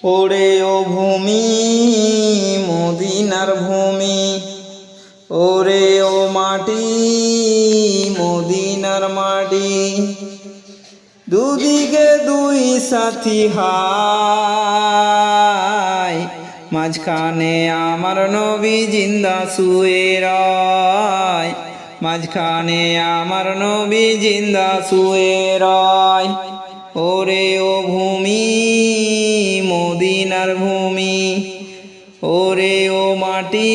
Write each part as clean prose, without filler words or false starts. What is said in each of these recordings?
ওরে ও ভূমি মদিনার ভূমি, ওরে ও মাটি মদিনার মাটি, দুদিকে দুই সাথী হায়, মাঝখানে আমার নবী জিন্দা শুয়ে রয়, মাঝখানে আমার নবী জিন্দা শুয়ে রয়। ওরে ও ভূমি মদিনার ভূমি, ওরে ও মাটি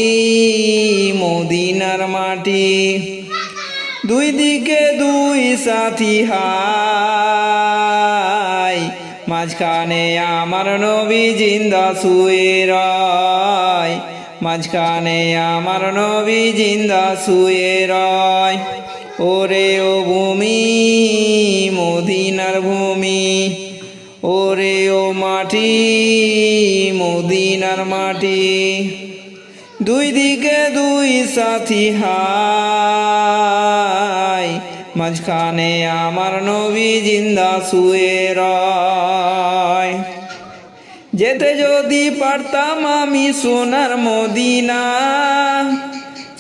মদিনার মাটি, দুই দিকে দুই সাথী হায়, মাঝখানে আমার নবী জিন্দা শুয়ে রয়, মাঝখানে আমার নবী জিন্দা শুয়ে রয়। ওরে ও ভূমি মদিনার ভূমি, ওরে ও মাটি মদিনার মাটি, দুই দিকে দুই সাথী হায়, মাঝখানে আমার নবী জিন্দা শুয়ে রয়। যেতে যদি পারতাম আমি সোনার মদিনা,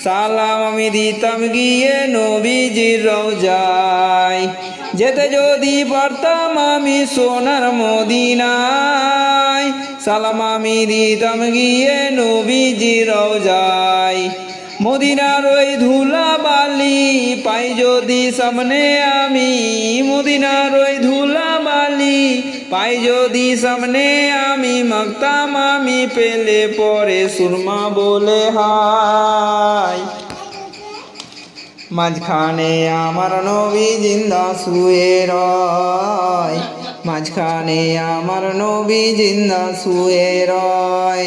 সালাম আমি দিতাম গিয়ে নবীজির রওজায়। যেতে যদি পারতাম আমি সোনার মদিনায়, সালাম আমি দিতাম গিয়ে নবীজির রওজায়। মদিনার ওই ধুলা বালি পাই যদি সামনে আমি, মদিনার ওই ধুলা বালি পাই যদি সামনে আমি, মাগতাম আমি পেলে পরে সুরমা বলে হায়, মাঝখানে আমার নবী জিন্দা শুয়ে রয়, মাঝখানে আমার নবী জিন্দা শুয়ে রয়।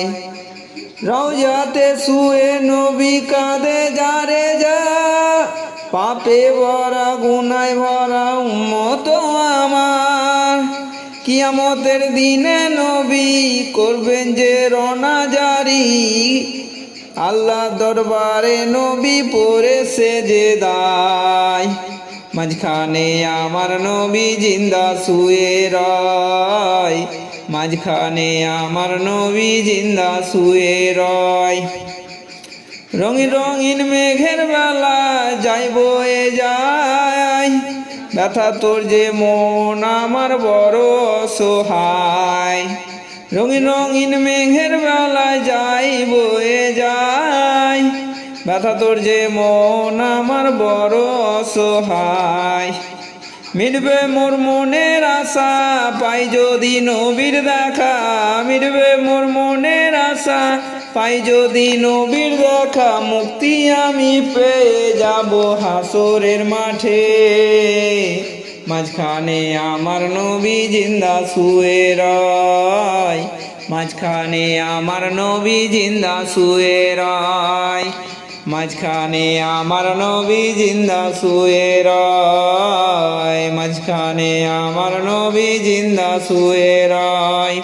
রওজাতে শুয়ে নবী কাঁদে যারে যা, পাপে ভরা গুনায় ভরা উম্মত আমার। কিয়ামতের দিনে নবী করবেন যে রওনা জারি, আল্লাহ দরবারে নবী পড়ে সেজদায়, মাঝখানে আমার নবী জিন্দা শুয়ে রয়, মাঝখানে আমার নবী জিন্দা শুয়ে রয়। রঙিন রঙিন মেঘের বেলা যাই বয়ে যায়, ব্যথা তোর যে মন আমার বড় অসহায়। রঙিন রঙিন মেঘের বেলা যাই বয়ে যায়, ব্যথা তোর যে মন আমার বড় অসহায়। মিটবে মোর মনের আশা পাই যদি নবীর দেখা, মিটবে মোর মনের আশা পাই যদি নবীর দেখা, মুক্তি আমি পেয়ে যাব হাসরের মাঠে, মাঝখানে আমার নবী জিন্দা শুয়ে রয়, মাঝখানে আমার নবী জিন্দা শুয়ে রয়, মাঝখানে আমার নবী জিন্দা শুয়ে রয়, মাঝখানে আমার নবী জিন্দা শুয়ে রয়।